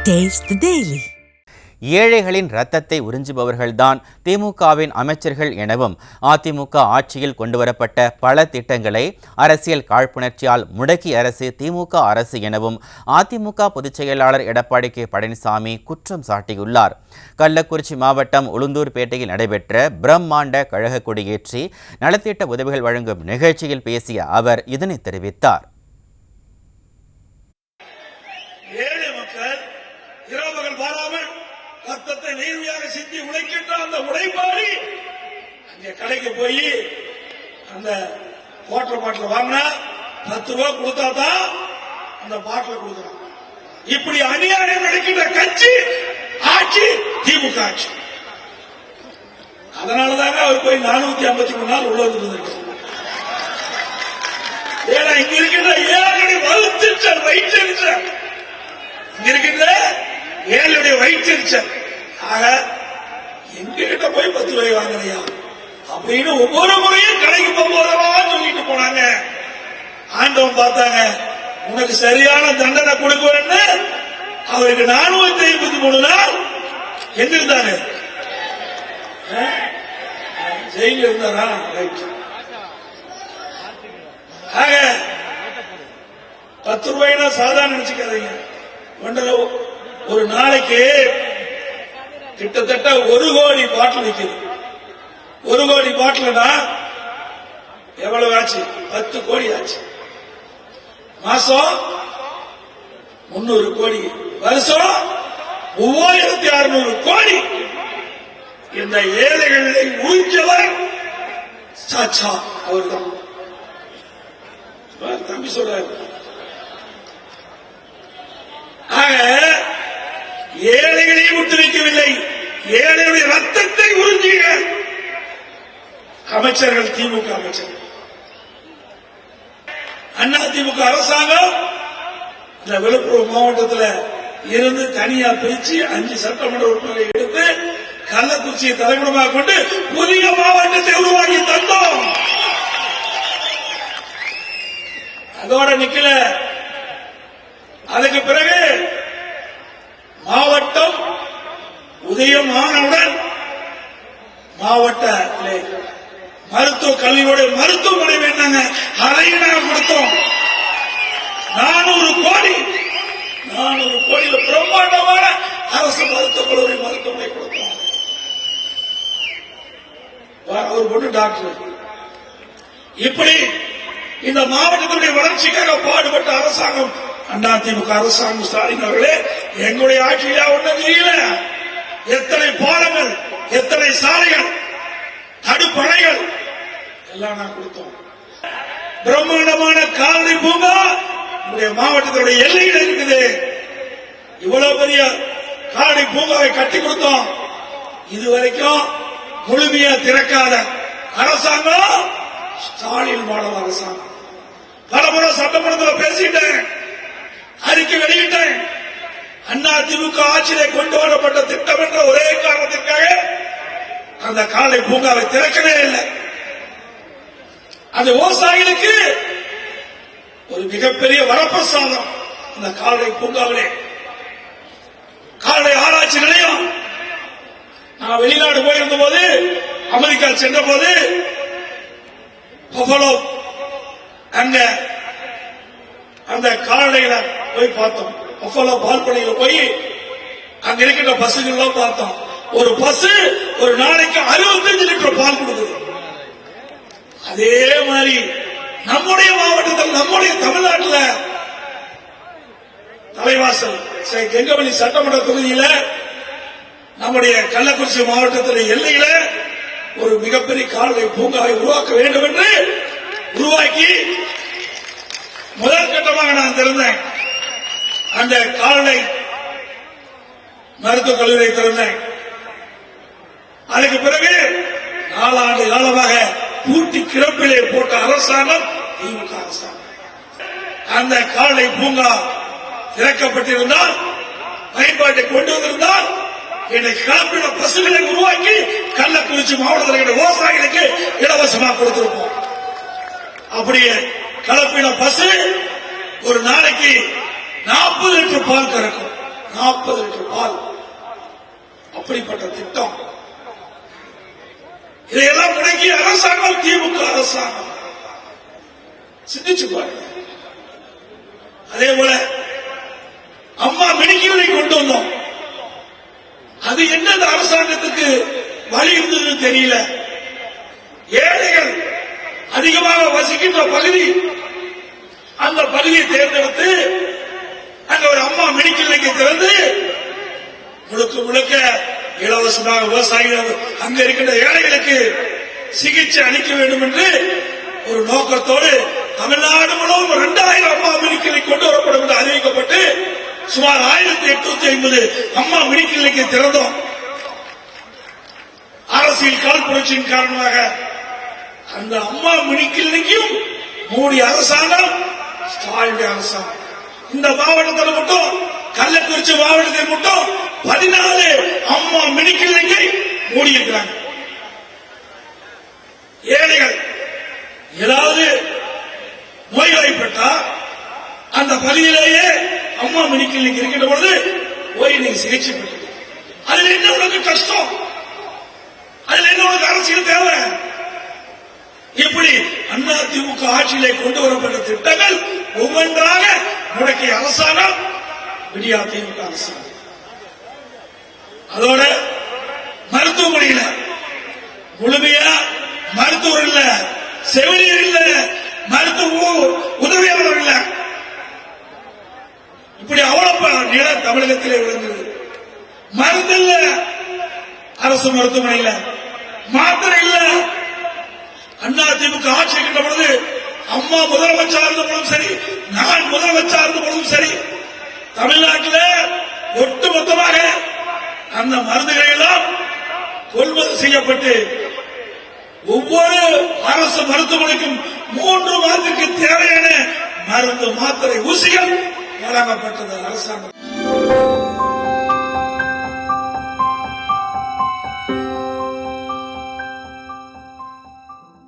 Taste the Daily. ஏழைகளின் இரத்தத்தை உறிஞ்சுபவர்கள்தான் திமுகவின் அமைச்சர்கள் எனவும் அதிமுக ஆட்சியில் கொண்டுவரப்பட்ட பல திட்டங்களை அரசியல் காழ்ப்புணர்ச்சியால் முடக்கிய அரசு திமுக அரசு எனவும் அதிமுக பொதுச் செயலாளர் எடப்பாடி கே பழனிசாமி குற்றம் சாட்டியுள்ளார். கள்ளக்குறிச்சி மாவட்டம் உளுந்தூர்பேட்டையில் நடைபெற்ற பிரம்மாண்ட கழக கொடியேற்றி நலத்திட்ட உதவிகள் வழங்கும் நிகழ்ச்சியில் பேசிய அவர் இதனை தெரிவித்தார். ரத்தத்தை நேர்மையாக சிந்தி உழைக்கின்ற அந்த உழைப்பாளி அங்கே கடைக்கு போய் அந்த வாட்டர் பாட்டில் வாங்கினா 10 ரூபாய் கொடுத்தா தான் அந்த பாட்டில் கொடுக்குறான். இப்படி அநியாயம் நடக்கின்ற கட்சி ஆட்சி திமுக ஆட்சி. அதனாலதாங்க அவர் போய் 453 நாள் உள்ள இருந்திருக்கு. ஏன்னா இங்க இருக்கின்ற ஏழை வயிற்றுச்சல் வயிற்றெரிச்சல் இங்க இருக்கின்ற ஏழையுடைய வயிற்றெரிச்சல். ஆக எங்ககிட்ட போய் 10 ரூபாய் வாங்கலையா அப்படின்னு ஒவ்வொரு முறையும் கடைக்கு போகும்போதவா சொல்லிட்டு போனாங்க. ஆண்டவன் பார்த்தாங்க, உனக்கு சரியான தண்டனை கொடுக்குறேன்னு அவருக்கு 453 நாள் எங்க இருந்தாரு? ஜெயில இருந்தாரா? ரைட். ஆக 10 ரூபாய்னா சாதாரண நினைச்சுக்காதீங்க. ஒரு நாளைக்கு கிட்டத்தட்ட 1 கோடி பாட்டில் விற்குது. 1 கோடி பாட்டில்னா எவ்வளவு ஆச்சு? 10 கோடி ஆச்சு. மாசம் 300 கோடி, வருஷம் 3600 கோடி. இந்த ஏழைகளை உறிஞ்சவர் சாச்சா அவர்தான். தம்பி சொல்றாரு. ஆக ஏழைகளை விட்டு வைக்கவில்லை, ஏழைகளுடைய ரத்தத்தை உறிஞ்சிய அமைச்சர்கள் திமுக அமைச்சர்கள். அண்ணா திமுக அரசாங்கம் இந்த விழுப்புரம் மாவட்டத்தில் இருந்து தனியா பிரிச்சு 5 சட்டமன்ற உறுப்பினரை எடுத்து கள்ளக்குறிச்சியை தலைமையிடமாக கொண்டு புதிய மாவட்டத்தை உருவாக்கி தந்தோம். அதோட நிக்கல. அதுக்கு பிறகு மாவட்டம் உதயமானவுடன் மாவட்டத்திலே மருத்துவ கல்வியோட மருத்துவமனை வேண்டாங்க, அதையும் நாங்கள் கொடுத்தோம். 400 கோடியில் பிரம்மாண்டமான அரசு மருத்துவக் கல்லூரி மருத்துவமனை கொடுத்தோம். ஒரு பொண்ணு டாக்டர். இப்படி இந்த மாவட்டத்தினுடைய வளர்ச்சிக்காக பாடுபட்ட அரசாங்கம் அதிமுக அரசாங்கம். ஸ்டாலின் அவர்களே, எங்களுடைய ஆட்சியில ஒன்றும் தெரியல. எத்தனை பாலங்கள், எத்தனை சாலைகள், தடுப்பணைகள் எல்லாம் நான் கொடுத்தோம். பிரம்மாண்டமான கால்நடை பூங்கா மாவட்டத்தினுடைய எல்லையில் இருக்குது. இவ்வளவு பெரிய கால்நடை பூங்காவை கட்டி கொடுத்தோம். இதுவரைக்கும் முழுமையா திறக்காத அரசாங்கம் ஸ்டாலின் மாடல் அரசாங்கம். பலமுறை சட்டமன்றத்தில் பேசிட்டேன், அறிக்கை வெளியிட்டேன். அதிமுக ஆட்சியை கொண்டு வரப்பட்ட திட்டம் என்ற ஒரே காரணத்திற்காக அந்த கால்நடை பூங்காவை திறக்கவே இல்லை. அந்த விவசாயிகளுக்கு ஒரு மிகப்பெரிய வரப்பிரசாதம். அந்த கால்நடை பூங்காவிலே கால்நடை ஆராய்ச்சி நிலையம். நான் வெளிநாடு போயிருந்த போது, அமெரிக்கா சென்ற போது பஃபலோ அங்க அந்த கால்நடைகளை போய் பார்த்தோம். பஃபலோ பால் பண்ணையில போய் அங்க இருக்கின்ற பசுகள் பார்த்தோம். ஒரு பசு ஒரு நாளைக்கு 65 லிட்டர் பால் கொடுக்குது. அதே மாதிரி நம்முடைய மாவட்டத்தில், நம்முடைய தமிழ்நாட்டில் தலைவாசல் கெங்கவல்லி சட்டமன்ற தொகுதியில நம்முடைய கள்ளக்குறிச்சி மாவட்டத்தில் எல்லையில ஒரு மிகப்பெரிய கால்நடை பூங்காவை உருவாக்க வேண்டும் என்று உருவாக்கி முதல் கட்டமாக நான் திறந்தேன். அந்த கால்நடை மருத்துவக் கல்லூரியை திறந்தேன். அதுக்கு பிறகு 4 ஆண்டு காலமாக பூட்டி கிடப்பிலே போட்ட அரசாங்கம் திமுக அரசாங்கம். அந்த கால்நடை பூங்கா திறக்கப்பட்டிருந்தால், பயன்பாட்டை கொண்டு வந்திருந்தால், என்னை கிளப்பின பசுகளை உருவாக்கி கள்ளக்குறிச்சி மாவட்டத்தில் விவசாயிகளுக்கு இலவசமாக கொடுத்திருப்போம். அப்படியே கலப்பின பசு ஒரு நாளைக்கு 40 லிட்டர் பால் கறக்கும். 40 லிட்டர் பால். அப்படிப்பட்ட திட்டம். இதையெல்லாம் முடக்கிய அரசாங்கம் திமுக அரசாங்கம். சிந்திச்சு பாருங்க. அதே போல அம்மா மெடிக்கலை கொண்டு வந்தோம். அது என்ன அரசாங்கத்துக்கு வழி இருந்ததுன்னு தெரியல. ஏழைகள் அதிகமாக வசிக்கின்ற பகுதி, அந்த பகுதியை தேர்ந்தெடுத்து அங்க ஒரு அம்மா மெடிக்கல் திறந்து முழுக்க முழுக்க இலவசமாக விவசாயிகள் அங்க இருக்கின்ற ஏழைகளுக்கு சிகிச்சை அளிக்க வேண்டும் என்று ஒரு நோக்கத்தோடு தமிழ்நாடு முழுவதும் 2000 அம்மா மெடிக்கலை கொண்டு வரப்படும் என்று அறிவிக்கப்பட்டு சுமார் 1850 அம்மா மெடிக்கல் திறந்தோம். அரசியல் காழ்ப்புணர்ச்சியின் காரணமாக அந்த அம்மா மெடிக்கலையும் மோடி அரசாங்கம், ஸ்டாலின் அரசாங்கம் இந்த மாவட்டத்தில் மட்டும், கள்ளக்குறிச்சி மாவட்டத்தில் மட்டும் 14 அம்மா மெடிக்கலை மூடி இருக்கிறாங்க. ஏழைகள் ஏதாவது நோய்வாய்ப்பட்டா அந்த பகுதியிலேயே அம்மா மெடிக்கல் இருக்கின்ற பொழுது போய் நீங்க சிகிச்சை பெற்று, அதுல என்ன உனக்கு கஷ்டம்? அதுல என்ன உனக்கு அரசியல் தேவை? இப்படி அதிமுக ஆட்சியிலே கொண்டு வரப்பட்ட திட்டங்கள் ஒவ்வொன்றாக முடக்கிய அரசாங்கம் விடியா திமுக அரசாங்கம். அதோட மருத்துவமனையில முழுமையா மருத்துவர் இல்ல, செவிலியர் இல்ல, மருத்துவ உதவியாளர் இல்ல. இப்படி அவ்வளவு நில தமிழகத்திலே விளங்குது. மருந்து இல்ல, அரசு மருத்துவமனையில மாத்திரை இல்ல. அதிமுக ஆட்சி இருக்கின்ற பொழுது அம்மா முதலமைச்சர் இருந்த பொழுதும் சரி, நான் முதலமைச்சர் இருந்த பொழுதும் சரி, தமிழ்நாட்டில் ஒட்டுமொத்தமாக அந்த மருந்துகளை எல்லாம் கொள்முதல் செய்யப்பட்டு ஒவ்வொரு அரசு மருத்துவமனைக்கும் 3 மாதத்திற்கு தேவையான மருந்து, மாத்திரை, ஊசிகள் வழங்கப்பட்டது அரசாங்கம்.